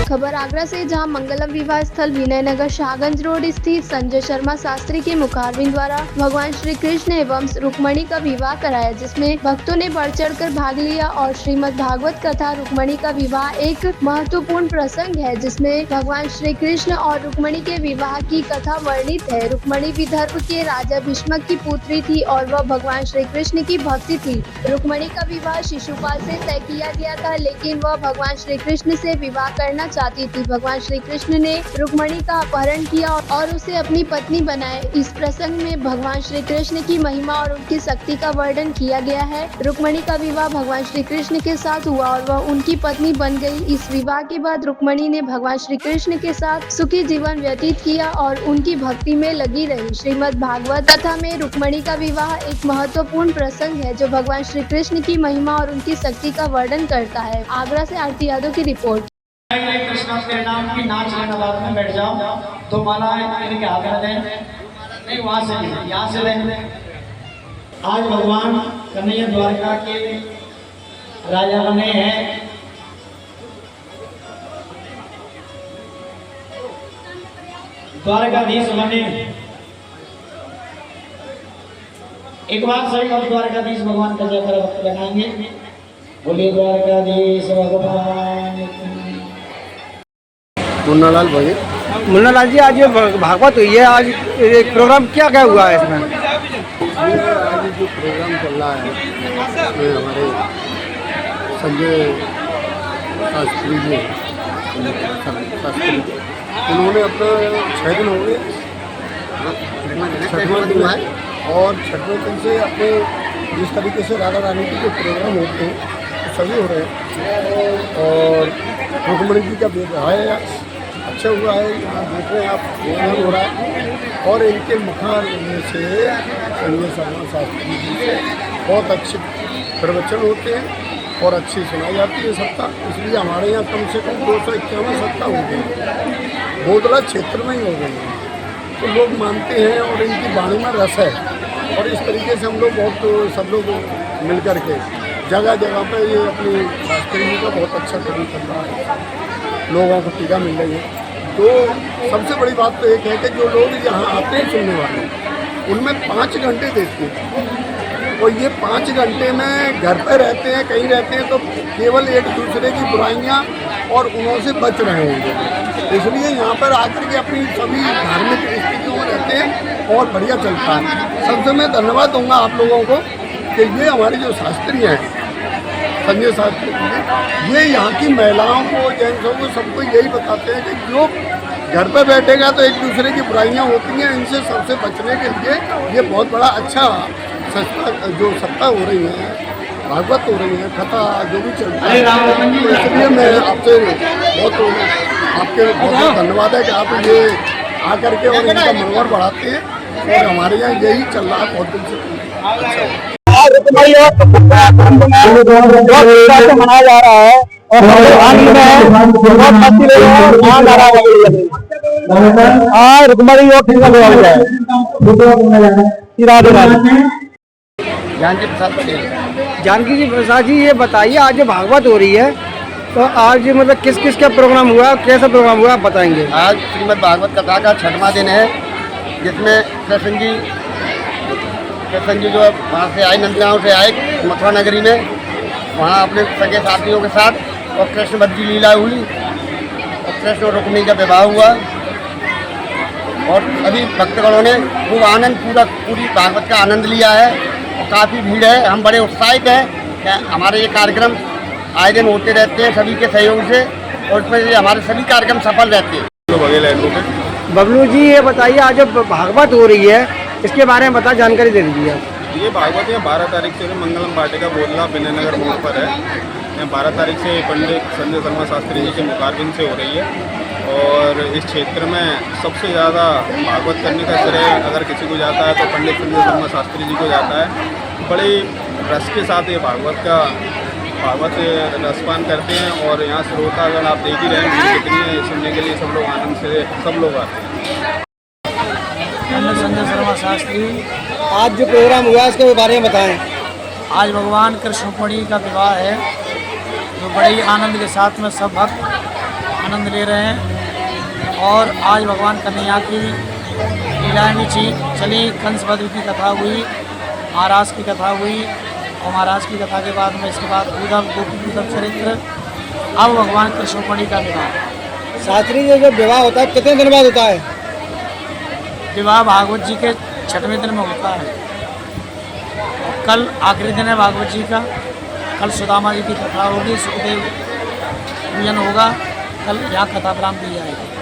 खबर आगरा से, जहां मंगलम विवाह स्थल विनयनगर शाहगंज रोड स्थित संजय शर्मा शास्त्री के मुखारबिंद द्वारा भगवान श्री कृष्ण एवं रुक्मणी का विवाह कराया, जिसमें भक्तों ने बढ़ चढ़कर भाग लिया। और श्रीमद् भागवत कथा रुक्मणी का विवाह एक महत्वपूर्ण प्रसंग है, जिसमें भगवान श्री कृष्ण और रुक्मणी के विवाह की कथा वर्णित है। रुक्मणी विदर्भ के राजा भीष्मक की पुत्री थी और वह भगवान श्री कृष्ण की भक्ति थी। रुक्मणी का विवाह शिशुपाल से तय किया गया था, लेकिन वह भगवान श्री कृष्ण से विवाह करना चाहती थी। भगवान श्री कृष्ण ने रुक्मणी का अपहरण किया और उसे अपनी पत्नी बनाए। इस प्रसंग में भगवान श्री कृष्ण की महिमा और उनकी शक्ति का वर्णन किया गया है। रुक्मणी का विवाह भगवान श्री कृष्ण के साथ हुआ और वह उनकी पत्नी बन गई। इस विवाह के बाद रुक्मणी ने भगवान श्री कृष्ण के साथ सुखी जीवन व्यतीत किया और उनकी भक्ति में लगी रही। श्रीमद् भागवत कथा में रुक्मणी का विवाह एक महत्वपूर्ण प्रसंग है, जो भगवान श्री कृष्ण की महिमा और उनकी शक्ति का वर्णन करता है। आगरा से आरती यादव की रिपोर्ट। कृष्ण तेरे नाम की नाच लेना, बाद में बैठ जाओ तो माला इनके हाथ में दें, नहीं वहां से नहीं, यहाँ से लें। आज भगवान कन्हैया द्वारका के राजा बने हैं। द्वारकाधीश बने। एक बार सभी लोग द्वारकाधीश भगवान का जयकार वक्त लगाएंगे। बोलिए द्वारकाधीश भगवान। मुन्नालाल भाई। मुन्नालाल जी, आज ये भागवत हुई है, आज एक प्रोग्राम क्या क्या हुआ है इसमें? ये आज जो प्रोग्राम चल रहा है ये हमारे संजय शास्त्री जी उन्होंने अपना 6 दिन हो गए, 6वां दिन है और 6वें दिन से अपने जिस तरीके से राधा रानी के जो प्रोग्राम होते हैं सभी हो रहे हैं। और रुक्मणी जी का विवाह अच्छा हुआ है, यहाँ देख रहे हैं आप, प्रोग्राम हो रहा है। और इनके मुखार से संजय शर्मा शास्त्री जी से बहुत अच्छे प्रवचन होते हैं और अच्छी सुनाई जाती है सत्ता। इसलिए हमारे यहाँ कम से कम 251 सत्ता हो गई, बोधला क्षेत्र में ही हो गई है। तो लोग मानते हैं और इनकी वाणी में रस है। और इस तरीके से हम लोग बहुत सब लोग मिल कर के जगह जगह पे ये अपनी शास्त्री जी का बहुत अच्छा काम कर रहा है, लोगों को टीका मिल रही है। तो सबसे बड़ी बात तो एक है कि जो लोग यहाँ आते हैं सुनने वाले, उनमें 5 घंटे देखते हैं और ये 5 घंटे में घर पे रहते हैं, कहीं रहते हैं तो केवल एक दूसरे की बुराइयाँ और उन्हों से बच रहे हैं। इसलिए यहाँ पर आकर के अपनी सभी धार्मिक स्थितियों में रहते हैं और बढ़िया चलता है। सबसे मैं धन्यवाद दूंगा आप लोगों को कि ये हमारे जो शास्त्री हैं संजय शास्त्री जी, ये यहाँ की महिलाओं को, जेंट्सों को, सबको यही बताते हैं कि जो घर पर बैठेगा तो एक दूसरे की बुराइयाँ होती हैं, इनसे सबसे बचने के लिए ये बहुत बड़ा अच्छा सस्ता जो सत्ता हो रही है, भागवत हो रही है, कथा जो भी चलता है। तो इसलिए मैं आपसे आपके बहुत धन्यवाद है कि आप ये आकर के और इनका मनोबल बढ़ाते हैं। और हमारे यहाँ यही चल रहा है बहुत दिन से। मनाया जा रहा है और रुक्मणी जानकी प्रसाद पटेल। जानकी जी प्रसाद जी, ये बताइए आज जो भागवत हो रही है तो आज मतलब किस किस का प्रोग्राम हुआ, कैसा प्रोग्राम हुआ, आप बताएंगे? आज श्रीमद् भागवत कथा का 6वां दिन है, जिसमें कृष्ण जी जो वहाँ से आए, नंदगांव से आए मथुरा नगरी में, वहाँ अपने सगे साथियों के साथ और कृष्ण बद्री लीला हुई और कृष्ण और रुक्मिणी का विवाह हुआ। और सभी भक्तगणों ने खूब आनंद पूरी भागवत का आनंद लिया है और काफ़ी भीड़ है। हम बड़े उत्साहित हैं कि हमारे ये कार्यक्रम आए दिन होते रहते हैं सभी के सहयोग से और उसमें हमारे सभी कार्यक्रम सफल रहते हैं। बबलू जी, ये बताइए आज जो भागवत हो रही है इसके बारे में बता, जानकारी दे दीजिए आप। ये भागवत यहाँ 12 तारीख से मंगलम वाटिका बोधला विनयनगर मोड़ पर है। यहाँ 12 तारीख से पंडित संजय शर्मा शास्त्री जी के मुखारबिंद से हो रही है। और इस क्षेत्र में सबसे ज़्यादा भागवत करने का श्रेय अगर किसी को जाता है तो पंडित संजय शर्मा शास्त्री जी को जाता है। बड़े रस के साथ ये भागवत रसपान करते हैं और यहाँ श्रोतागण आप देख ही रहे हैं कितनी है, सुनने के लिए सब लोग आनंद से सब लोग आते हैं। संजय शर्मा शास्त्री। आज जो प्रोग्राम हुआ इसके बारे में बताएं। आज भगवान कृष्ण रुक्मिणी का विवाह है, जो बड़े ही आनंद के साथ में सब भक्त आनंद ले रहे हैं। और आज भगवान कन्हैया की लीलाएं चली, कंस वध की कथा हुई, महाराज की कथा हुई, और महाराज की कथा के बाद में इसके बाद उद्धव गोपी उद्धव चरित्र, अब भगवान कृष्ण रुक्मिणी का विवाह। शास्त्री जी जो विवाह होता है कितने दिन बाद होता है? विवाह भागवत जी के 6वें दिन में होता है। कल आखिरी दिन है भागवत जी का, कल सुदामा जी की कथा होगी, सुखदेव पूजन होगा, कल यहाँ कथा प्रारंभ दी जाएगी।